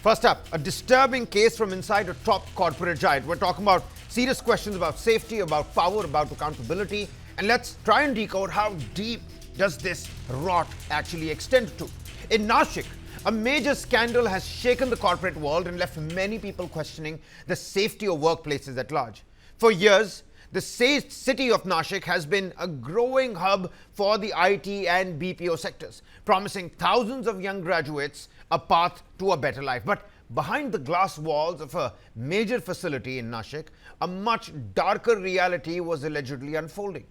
First up, a disturbing case from inside a top corporate giant. We're talking about serious questions about safety, about power, about accountability. And let's try and decode how deep does this rot actually extend to. In Nashik, a major scandal has shaken the corporate world and left many people questioning the safety of workplaces at large. For years, the city of Nashik has been a growing hub for the IT and BPO sectors, promising thousands of young graduates a path to a better life. But behind the glass walls of a major facility in Nashik, a much darker reality was allegedly unfolding.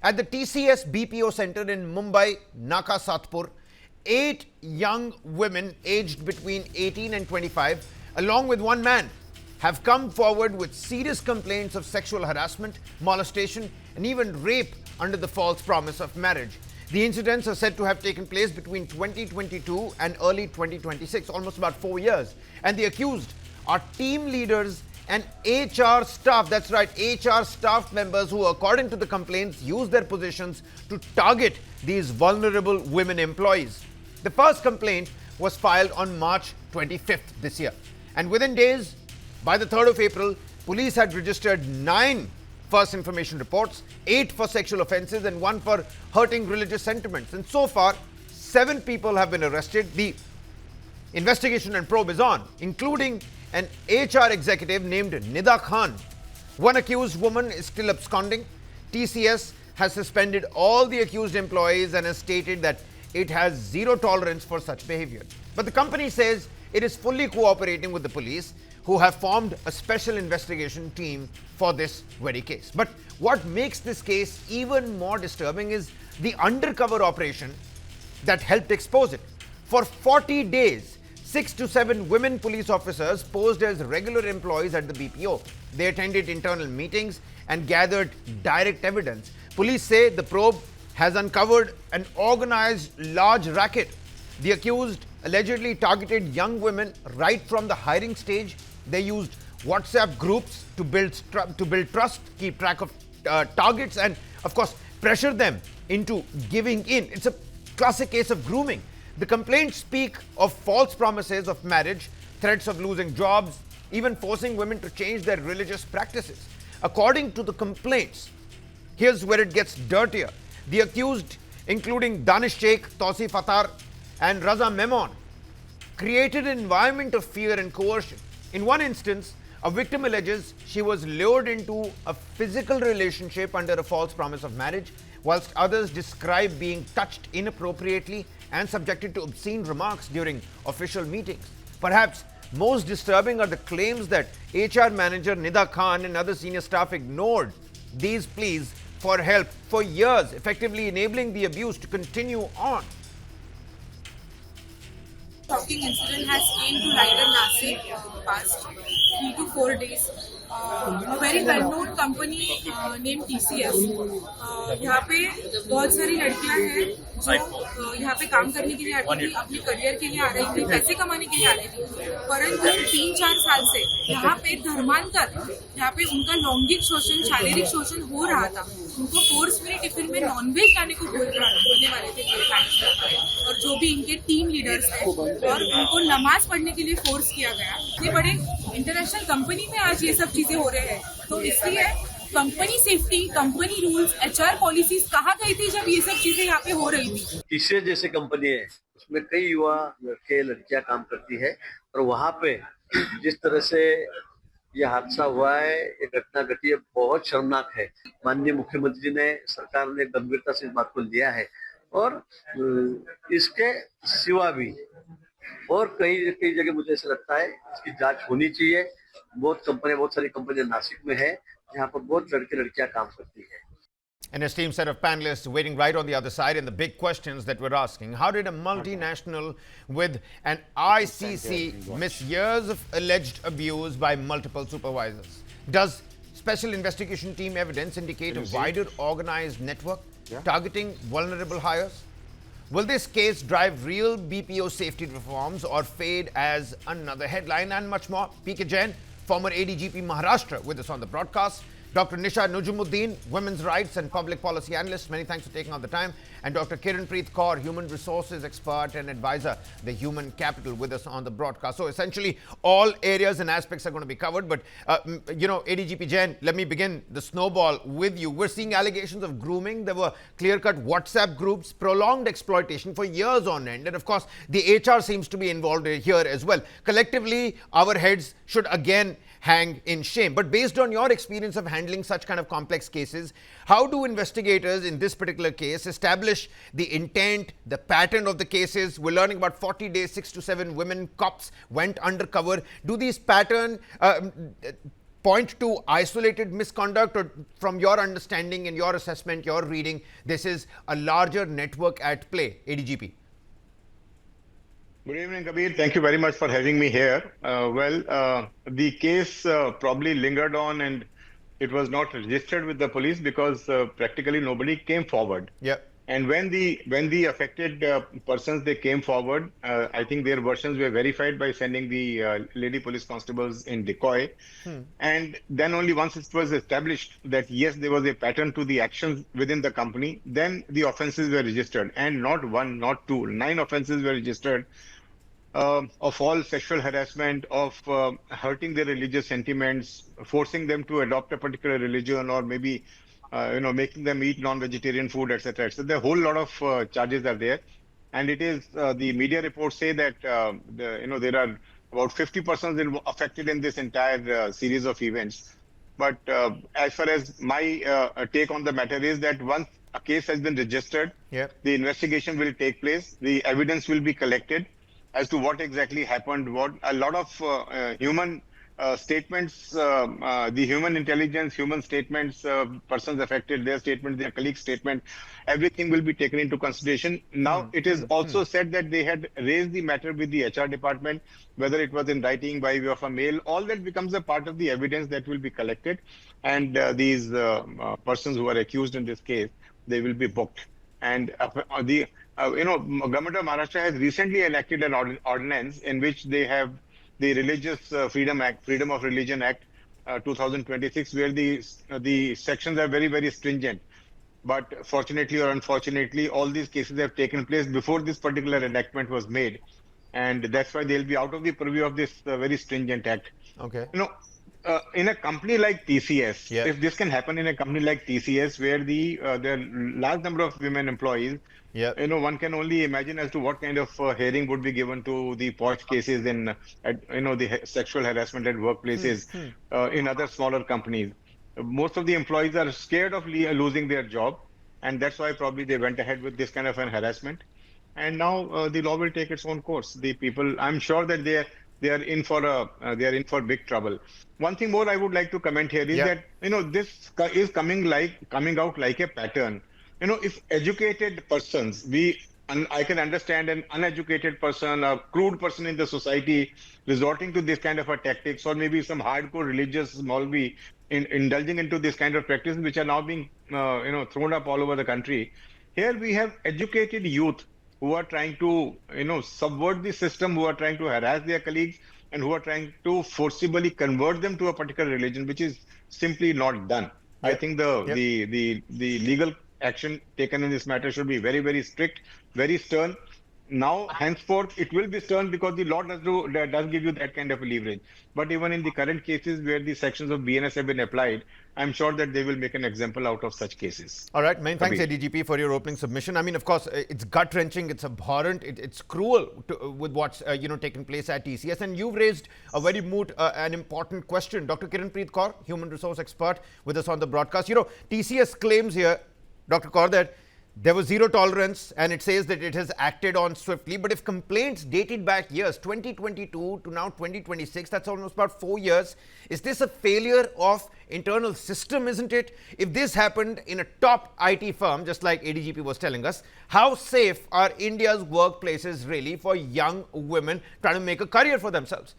At the TCS BPO center in Mumbai, Naka Satpur, 8 young women aged between 18 and 25, along with one man, have come forward with serious complaints of sexual harassment, molestation, and even rape under the false promise of marriage. The incidents are said to have taken place between 2022 and early 2026, almost about 4 years. And the accused are team leaders and HR staff. That's right, HR staff members who, according to the complaints, use their positions to target these vulnerable women employees. The first complaint was filed on March 25th this year. And within days, by the 3rd of April, police had registered 9 first information reports, 8 for sexual offences and 1 for hurting religious sentiments. And so far, 7 people have been arrested. The investigation and probe is on, including an HR executive named Nida Khan. One accused woman is still absconding. TCS has suspended all the accused employees and has stated that it has zero tolerance for such behavior. But the company says it is fully cooperating with the police, who have formed a special investigation team for this very case. But what makes this case even more disturbing is the undercover operation that helped expose it. For 40 days, 6 to 7 women police officers posed as regular employees at the BPO. They attended internal meetings and gathered direct evidence. Police say the probe has uncovered an organized large racket. The accused allegedly targeted young women right from the hiring stage. They used WhatsApp groups to build trust, keep track of targets, and of course pressure them into giving in. It's a classic case of grooming. The complaints speak of false promises of marriage, threats of losing jobs, even forcing women to change their religious practices. According to the complaints, here's where it gets dirtier. The accused, including Danish Sheikh, Tawsif Attar, and Raza Memon, created an environment of fear and coercion. In one instance, a victim alleges she was lured into a physical relationship under a false promise of marriage, whilst others describe being touched inappropriately and subjected to obscene remarks during official meetings. Perhaps most disturbing are the claims that HR manager Nida Khan and other senior staff ignored these pleas for help for years, effectively enabling the abuse to continue on. Shocking incident has came to light in Nashik past 3 to 4 days. A very well-known company named TCS. यहाँ पे बहुत सारी लड़कियां हैं जो यहाँ पे काम करने के लिए आती थी, अपने करियर के लिए आ रही थी, पैसे कमाने के लिए आ रही थी, परंतु 3-4 साल से यहाँ पे धर्मांतर, यहाँ पे उनका लैंगिक शोषण, शारीरिक शोषण हो रहा था। उनको फोर्सफुली टिफिन में नॉनवेज लाने को बोलने वाले थे और जो भी इनके टीम लीडर्स थे, और उनको नमाज पढ़ने के लिए फोर्स किया गया। ये बड़े इंटरनेशनल कंपनी में आज ये सब चीजें हो रहे हैं, तो इसलिए company safety, company rules, HR policies कहाँ गई थी जब ये सब चीजें यहाँ पे हो रही थी। टीसीएस जैसे कंपनी है, उसमें कई युवा लड़के लड़कियां काम करती है, और वहाँ पे जिस तरह से यह हादसा हुआ है, ये घटना घटी है, बहुत शर्मनाक है। माननीय मुख्यमंत्री ने, सरकार ने गंभीरता से इस बात को लिया है, और इसके सिवा भी और कई जगह मुझे ऐसा लगता है इसकी जांच होनी चाहिए। बहुत सारी कंपनियां नासिक में है, जहाँ पर बहुत लड़के लड़कियां काम करती है। An esteemed set of panelists waiting right on the other side, and the big questions that we're asking. How did a multinational with an ICC miss years of alleged abuse by multiple supervisors? Does special investigation team evidence indicate a wider organized network targeting vulnerable hires? Will this case drive real BPO safety reforms or fade as another headline? And much more. PK Jain, former ADGP Maharashtra, with us on the broadcast. Dr. Nisha Nujumuddin, women's rights and public policy analyst. Many thanks for taking out the time. And Dr. Kiranpreet Kaur, human resources expert and advisor, the human capital, with us on the broadcast. So essentially, all areas and aspects are going to be covered. But, ADGP Jain, let me begin the snowball with you. We're seeing allegations of grooming. There were clear-cut WhatsApp groups, prolonged exploitation for years on end. And of course, the HR seems to be involved here as well. Collectively, our heads should again hang in shame. But based on your experience of handling such kind of complex cases, how do investigators in this particular case establish the intent, the pattern of the cases? We're learning about 40 days, 6 to 7 women cops went undercover. Do these pattern point to isolated misconduct, or from your understanding and your assessment, your reading, this is a larger network at play? ADGP. Good evening, Kabir. Thank you very much for having me here. The case probably lingered on, and it was not registered with the police because practically nobody came forward. Yeah. And when the affected persons, they came forward, I think their versions were verified by sending the lady police constables in decoy. And then only once it was established that yes, there was a pattern to the actions within the company, then the offenses were registered. And not one, not two, 9 offenses were registered of all sexual harassment, of hurting their religious sentiments, forcing them to adopt a particular religion, or maybe making them eat non-vegetarian food, etc. So there are a whole lot of charges are there, and it is the media reports say that there are about 50 persons affected in this entire series of events. But as far as my take on the matter is that once a case has been registered, the investigation will take place, the evidence will be collected as to what exactly happened. What a lot of human statements, the human intelligence, human statements, persons affected, their statement, their colleague's statement, everything will be taken into consideration. Now, it is also said that they had raised the matter with the HR department, whether it was in writing, by way of a mail. All that becomes a part of the evidence that will be collected, and these persons who are accused in this case, they will be booked. And government of Maharashtra has recently enacted an ordinance in which they have the Religious Freedom Act, Freedom of Religion Act 2026, where the sections are very, very stringent. But fortunately or unfortunately, all these cases have taken place before this particular enactment was made. And that's why they'll be out of the purview of this very stringent act. Okay. In a company like TCS, if this can happen in a company like TCS, where there are large number of women employees, one can only imagine as to what kind of hearing would be given to the posh cases in, the sexual harassment at workplaces in other smaller companies. Most of the employees are scared of losing their job, and that's why probably they went ahead with this kind of an harassment. And now the law will take its own course. The people, I'm sure that they are in for big trouble. One thing more I would like to comment here is that this is coming out like a pattern. If educated persons, I can understand an uneducated person, a crude person in the society resorting to this kind of a tactics, or maybe some hardcore religious Maulvi indulging into this kind of practices, which are now being thrown up all over the country. Here we have educated youth who are trying to subvert the system, who are trying to harass their colleagues, and who are trying to forcibly convert them to a particular religion, which is simply not done. I think the legal action taken in this matter should be very, very strict, very stern. Now, henceforth, it will be stern because the law does give you that kind of a leverage. But even in the current cases where the sections of BNS have been applied, I'm sure that they will make an example out of such cases. All right. Many thanks, ADGP, for your opening submission. I mean, of course, it's gut-wrenching, it's abhorrent, it's cruel with what's taking place at TCS. And you've raised a very an important question. Dr. Kiranpreet Kaur, human resource expert, with us on the broadcast. TCS claims here, Dr. Kaur, that there was zero tolerance, and it says that it has acted on swiftly. But if complaints dated back years, 2022 to now 2026, that's almost about 4 years. Is this a failure of internal system, isn't it? If this happened in a top IT firm, just like ADGP was telling us, how safe are India's workplaces really for young women trying to make a career for themselves?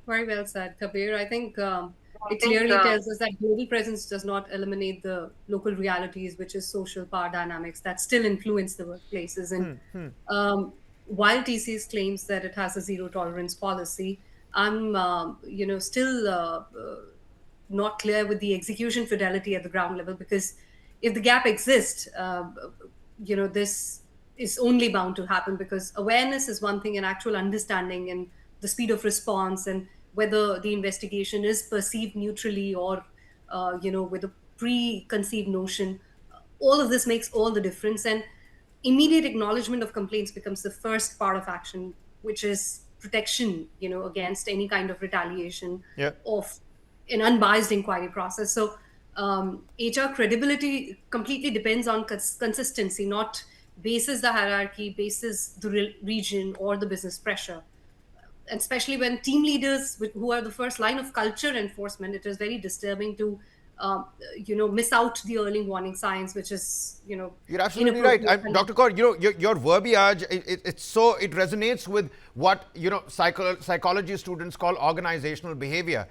Very well said, Kabir. I think it clearly tells us that global presence does not eliminate the local realities, which is social power dynamics that still influence the workplaces. And while TCS claims that it has a zero tolerance policy, I'm, still not clear with the execution fidelity at the ground level, because if the gap exists, this is only bound to happen, because awareness is one thing and actual understanding and the speed of response and whether the investigation is perceived neutrally or with a preconceived notion, all of this makes all the difference. And immediate acknowledgement of complaints becomes the first part of action, which is protection, against any kind of retaliation Yeah. of an unbiased inquiry process. So HR credibility completely depends on consistency, not bases the hierarchy, bases the region or the business pressure. And especially when team leaders, who are the first line of culture enforcement, it is very disturbing to miss out the early warning signs, which is You're absolutely right. Dr. Kaur, your verbiage, it resonates with what, psychology students call organizational behavior.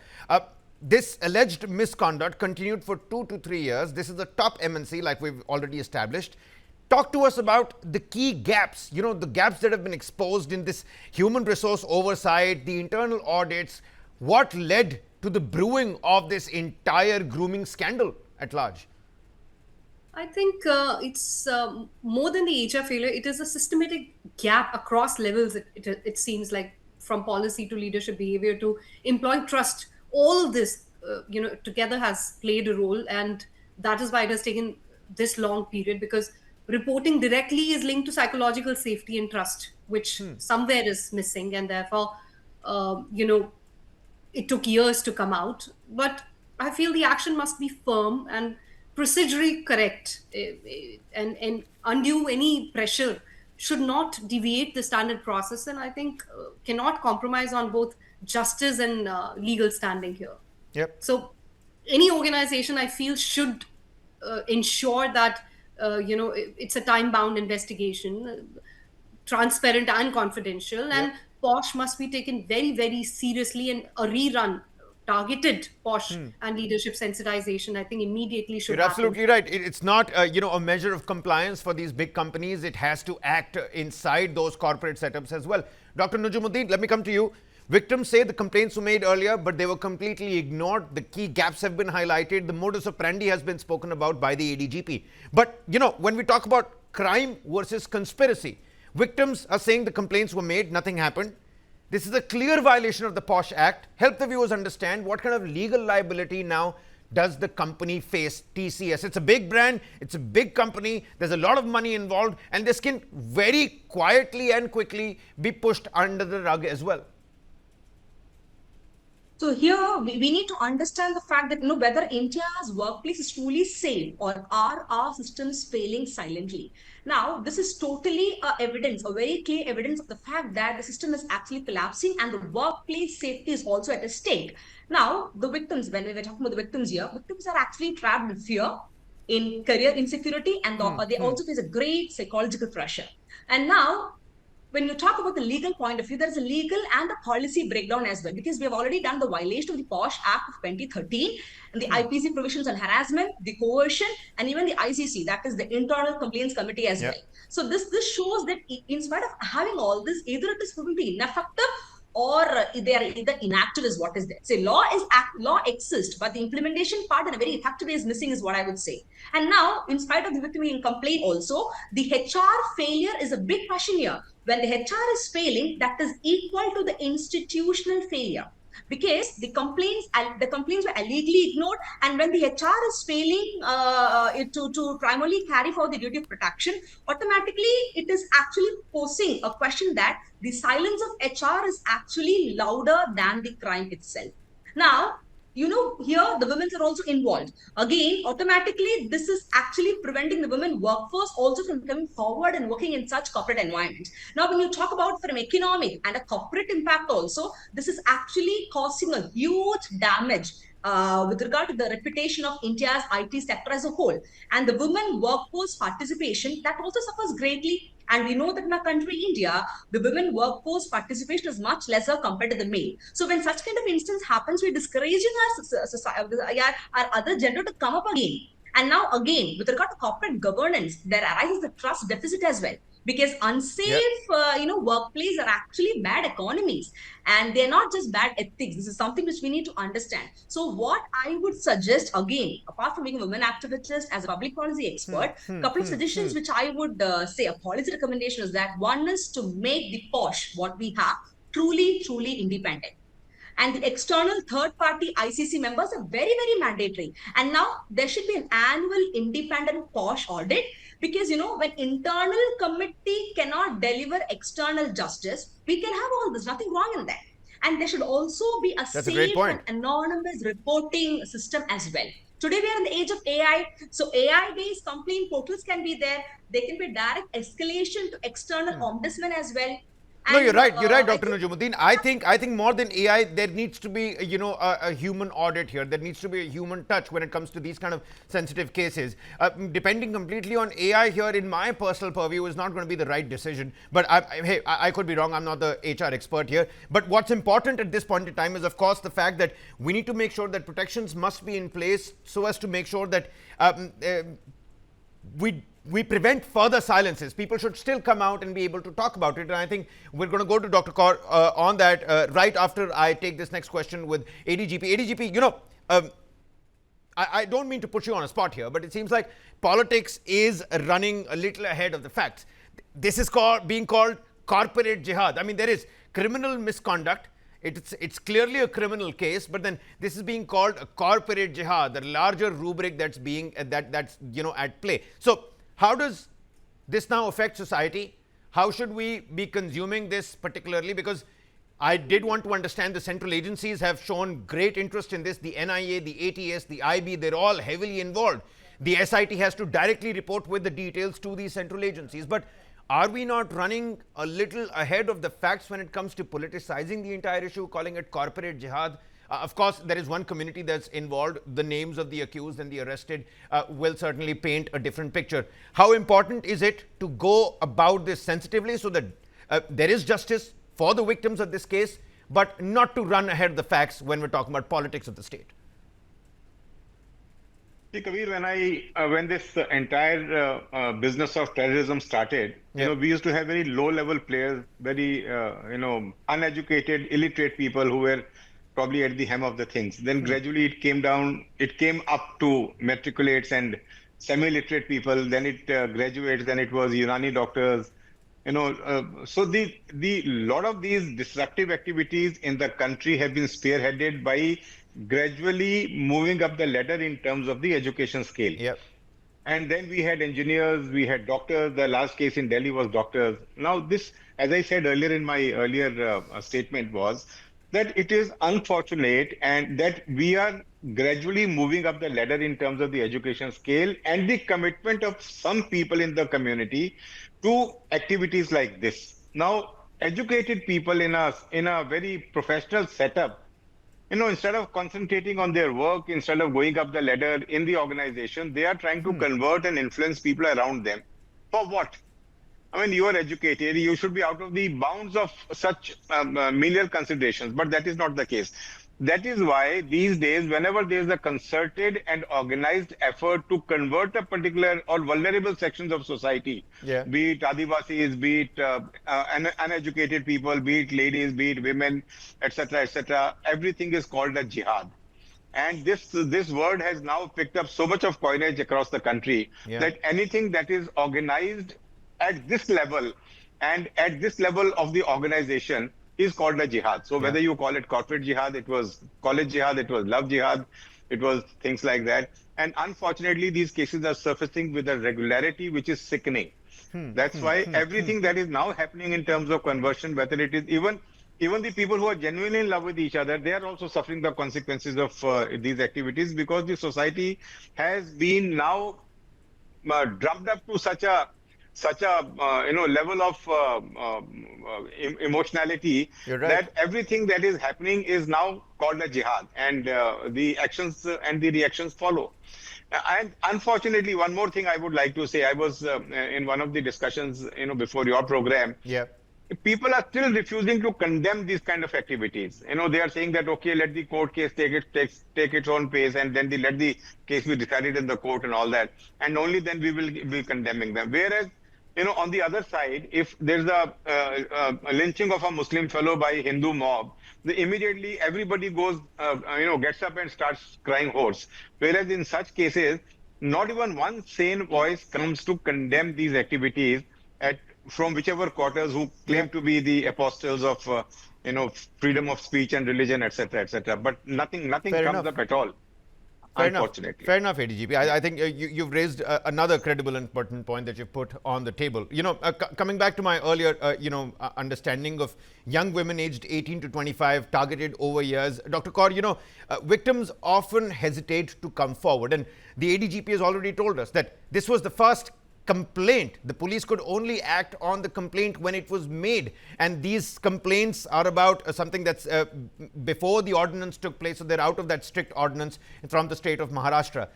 This alleged misconduct continued for 2 to 3 years. This is a top MNC, like we've already established. Talk to us about the key gaps, the gaps that have been exposed in this human resource oversight, the internal audits. What led to the brewing of this entire grooming scandal at large? I think it's more than the HR failure. It is a systematic gap across levels. It seems like, from policy to leadership behavior to employee trust. All of this, together has played a role, and that is why it has taken this long period. Because reporting directly is linked to psychological safety and trust, which somewhere is missing, and therefore, it took years to come out. But I feel the action must be firm and procedurally correct, and undue any pressure should not deviate the standard process, and I think cannot compromise on both justice and legal standing here. Yep. So any organization, I feel, should ensure that it's a time-bound investigation, transparent and confidential, and POSH must be taken very, very seriously, and a rerun, targeted POSH and leadership sensitization, I think, immediately should You're happen. absolutely right. It's not, a measure of compliance for these big companies. It has to act inside those corporate setups as well. Dr. Najumuddin, let me come to you. Victims say the complaints were made earlier, but they were completely ignored. The key gaps have been highlighted. The modus operandi has been spoken about by the ADGP. But, when we talk about crime versus conspiracy, victims are saying the complaints were made, nothing happened. This is a clear violation of the POSH Act. Help the viewers understand what kind of legal liability now does the company face, TCS. It's a big brand, it's a big company, there's a lot of money involved, and this can very quietly and quickly be pushed under the rug as well. So here we need to understand the fact that whether India's workplace is truly safe, or are our systems failing silently. Now, this is totally evidence, a very clear evidence of the fact that the system is actually collapsing and the workplace safety is also at a stake. Now, the victims, when we were talking about the victims here, victims are actually trapped in fear, in career insecurity, and they also face a great psychological pressure. And now, when you talk about the legal point of view, there is a legal and a policy breakdown as well, because we have already done the violation of the POSH Act of 2013, and the IPC provisions on harassment, the coercion, and even the ICC, that is the Internal Complaints Committee as well. So this shows that in spite of having all this, either it is proven to be ineffective, or they are either inactive, is what is there. Say law exists, but the implementation part in a very effective way is missing, is what I would say. And now, in spite of the victim being complaint also, the HR failure is a big question here. When the HR is failing, that is equal to the institutional failure, because the complaints were illegally ignored, and when the HR is failing to primarily carry forward the duty of protection, automatically it is actually posing a question that the silence of HR is actually louder than the crime itself. Now, here the women are also involved. Again, automatically, this is actually preventing the women workforce also from coming forward and working in such corporate environments. Now, when you talk about from economic and a corporate impact also, this is actually causing a huge damage with regard to the reputation of India's IT sector as a whole. And the women workforce participation, that also suffers greatly. And we know that in our country, India, the women workforce participation is much lesser compared to the male. So when such kind of instance happens, we're discouraging our other gender to come up again. And now again, with regard to corporate governance, there arises a trust deficit as well. because unsafe workplace are actually bad economies, and they're not just bad ethics. This is something which we need to understand. So what I would suggest, again, apart from being a women activist, as a public policy expert, couple of suggestions which I would say, a policy recommendation is that one is to make the posh what we have truly independent, and the external third party ICC members are very mandatory. And now there should be an annual independent POSH audit, because when internal committee cannot deliver external justice, we can have all this, nothing wrong in that. And there should also be a That's safe and anonymous reporting system as well. Today we are in the age of AI, so AI-based complaint portals can be there. There can be direct escalation to external ombudsman as well. No, you're right. You're right, Dr. Najumuddin. I think more than AI, there needs to be a human audit here. There needs to be a human touch when it comes to these kind of sensitive cases. Depending completely on AI here, in my personal purview, is not going to be the right decision. But hey, I could be wrong. I'm not the HR expert here. But what's important at this point in time is, of course, the fact that we need to make sure that protections must be in place so as to make sure that we prevent further silences. People should still come out and be able to talk about it. And I think we're going to go to Dr. Kaur on that right after I take this next question with ADGP. ADGP, I don't mean to put you on a spot here, but it seems like politics is running a little ahead of the facts. This is being called corporate jihad. I mean, there is criminal misconduct. It's clearly a criminal case, but then this is being called a corporate jihad, the larger rubric that's being that's at play. So how does this now affect society? How should we be consuming this particularly? Because I did want to understand the central agencies have shown great interest in this. The NIA, the ATS, the IB, they're all heavily involved. The SIT has to directly report with the details to these central agencies. But are we not running a little ahead of the facts when it comes to politicizing the entire issue, calling it corporate jihad? Of course, there is one community that's involved. The names of the accused and the arrested will certainly paint a different picture. How important is it to go about this sensitively so that there is justice for the victims of this case, but not to run ahead of the facts when we're talking about politics of the state? See, Kabir, when this entire business of terrorism started, we used to have very low-level players, very uneducated, illiterate people who were probably at the hem of the things. Then gradually it came down, it came up to matriculates and semi-literate people. Then it graduates. Then it was Unani doctors. So the lot of these disruptive activities in the country have been spearheaded by gradually moving up the ladder in terms of the education scale. Yep. And then we had engineers, we had doctors. The last case in Delhi was doctors. Now this, as I said earlier in my earlier statement, was that it is unfortunate and that we are gradually moving up the ladder in terms of the education scale and the commitment of some people in the community to activities like this. Now, educated people in a very professional setup, instead of concentrating on their work, instead of going up the ladder in the organization, they are trying to convert and influence people around them. For what? I mean, you are educated, you should be out of the bounds of such menial considerations, but that is not the case. That is why these days, whenever there is a concerted and organized effort to convert a particular or vulnerable sections of society, be it Adivasis, be it uneducated people, be it ladies, be it women, etc., everything is called a jihad. And this word has now picked up so much of coinage across the country that anything that is organized at this level and at this level of the organization is called a jihad. So whether you call it corporate jihad, it was college jihad, it was love jihad, it was things like that. And unfortunately, these cases are surfacing with a regularity which is sickening. That's why everything that is now happening in terms of conversion, whether it is even the people who are genuinely in love with each other, they are also suffering the consequences of these activities, because the society has been now drummed up to such a level of emotionality that everything that is happening is now called a jihad, and the actions and the reactions follow. And unfortunately, one more thing I would like to say, I was in one of the discussions, before your program. People are still refusing to condemn these kind of activities. They are saying that, okay, let the court case take its own pace, and then let the case be decided in the court and all that, and only then we will be condemning them. Whereas On the other side, if there's a lynching of a Muslim fellow by a Hindu mob, immediately everybody goes, gets up and starts crying horse. Whereas in such cases, not even one sane voice comes to condemn these activities at from whichever quarters who claim to be the apostles of, freedom of speech and religion, etc., etc. But nothing Fair comes enough. up at all. Fair enough. Unfortunately. Fair enough, ADGP. I think you've raised another credible and important point that you've put on the table. Coming back to my earlier, understanding of young women aged 18 to 25 targeted over years, Dr. Kaur, victims often hesitate to come forward. And the ADGP has already told us that this was the first complaint. The police could only act on the complaint when it was made. And these complaints are about something that's before the ordinance took place. So they're out of that strict ordinance from the state of Maharashtra.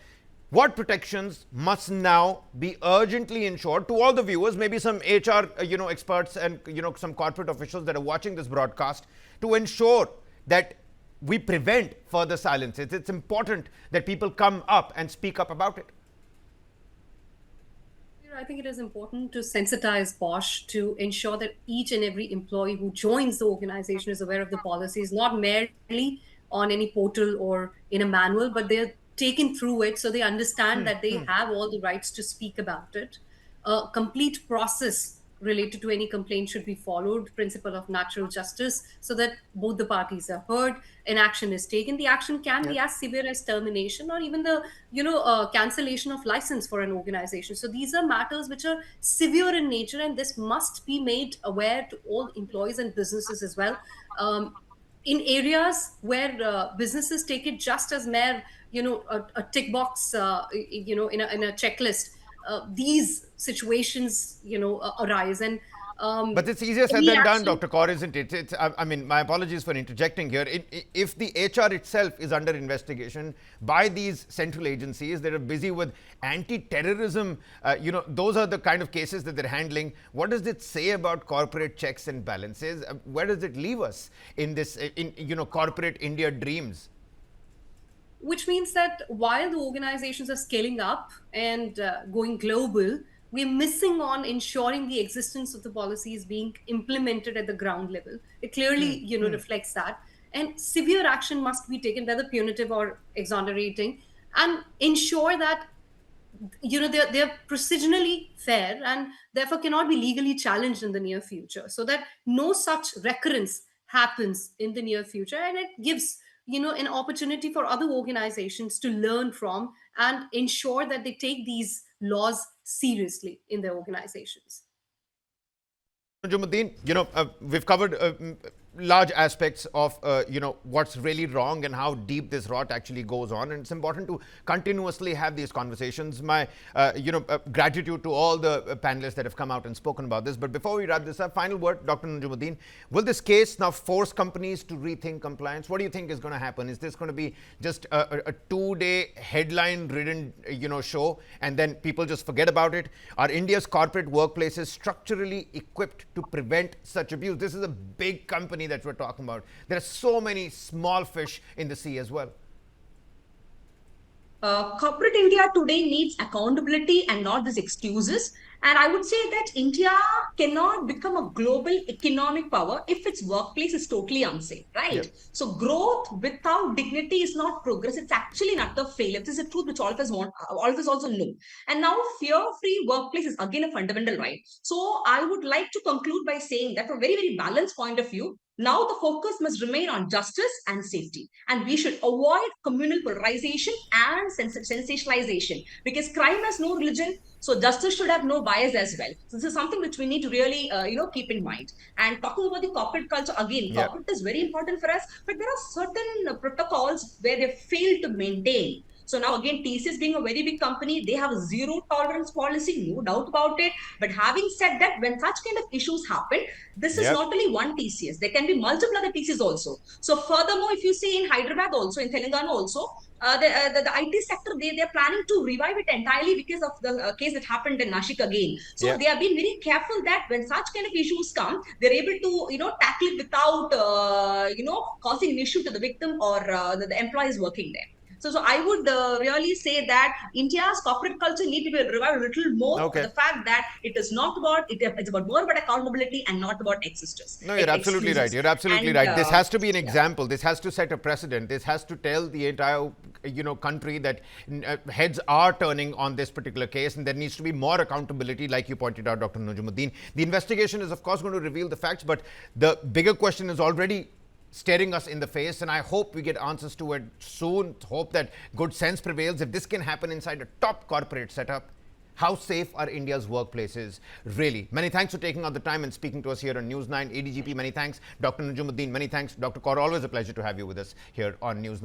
What protections must now be urgently ensured to all the viewers, maybe some HR, experts and, some corporate officials that are watching this broadcast, to ensure that we prevent further silence? It's important that people come up and speak up about it. I think it is important to sensitize Bosch to ensure that each and every employee who joins the organization is aware of the policies, not merely on any portal or in a manual, but they're taken through it so they understand that they have all the rights to speak about it. A complete process related to any complaint should be followed, principle of natural justice, so that both the parties are heard, an action is taken. The action can be as severe as termination or even the cancellation of license for an organization. So these are matters which are severe in nature, and this must be made aware to all employees and businesses as well. In areas where businesses take it just as mere a tick box in a checklist, these situations arise. And but it's easier said than done, Dr. Kaur, isn't it? I mean, my apologies for interjecting here. If the HR itself is under investigation by these central agencies that are busy with anti-terrorism, those are the kind of cases that they're handling. What does it say about corporate checks and balances? Where does it leave us in this, corporate India dreams? Which means that while the organizations are scaling up and going global, we're missing on ensuring the existence of the policies being implemented at the ground level. It clearly, reflects that. And severe action must be taken, whether punitive or exonerating, and ensure that they're procedurally fair and therefore cannot be legally challenged in the near future, so that no such recurrence happens in the near future, and it gives an opportunity for other organizations to learn from and ensure that they take these laws seriously in their organizations. Najumuddin, we've covered large aspects of, what's really wrong and how deep this rot actually goes on. And it's important to continuously have these conversations. My, gratitude to all the panelists that have come out and spoken about this. But before we wrap this up, final word, Dr. Najumuddin, will this case now force companies to rethink compliance? What do you think is going to happen? Is this going to be just a 2-day headline-ridden, show, and then people just forget about it? Are India's corporate workplaces structurally equipped to prevent such abuse? This is a big company that we're talking about. There are so many small fish in the sea as well. Corporate India today needs accountability and not these excuses. And I would say that India cannot become a global economic power if its workplace is totally unsafe, right? Yep. So growth without dignity is not progress. It's actually an utter failure. This is a truth which all of us also know. And now fear-free workplace is again a fundamental right. So I would like to conclude by saying that from a very, very balanced point of view, now the focus must remain on justice and safety. And we should avoid communal polarization and sensationalization, because crime has no religion. So justice should have no bias as well. So this is something which we need to really, keep in mind. And talking about the corporate culture, again, corporate is very important for us, but there are certain protocols where they fail to maintain. So now again, TCS being a very big company, they have a zero tolerance policy, no doubt about it. But having said that, when such kind of issues happen, this is not only one TCS. There can be multiple other TCS also. So furthermore, if you see in Hyderabad also, in Telangana also, the IT sector, they're planning to revive it entirely because of the case that happened in Nashik again. So they have been very careful that when such kind of issues come, they're able to, tackle it without, causing an issue to the victim or the employees working there. So I would really say that India's corporate culture need to be revived a little more. Okay. The fact that it is not about it's about more about accountability and not about excesses. No, you're absolutely right. You're absolutely right. This has to be an example. This has to set a precedent. This has to tell the entire, country that heads are turning on this particular case, and there needs to be more accountability, like you pointed out, Dr. Najumuddin. The investigation is, of course, going to reveal the facts, but the bigger question is already staring us in the face, and I hope we get answers to it soon. Hope that good sense prevails. If this can happen inside a top corporate setup, how safe are India's workplaces really? Many thanks for taking out the time and speaking to us here on News 9. ADGP, many thanks. Dr. Najumuddin, many thanks. Dr. Kaur, always a pleasure to have you with us here on News 9.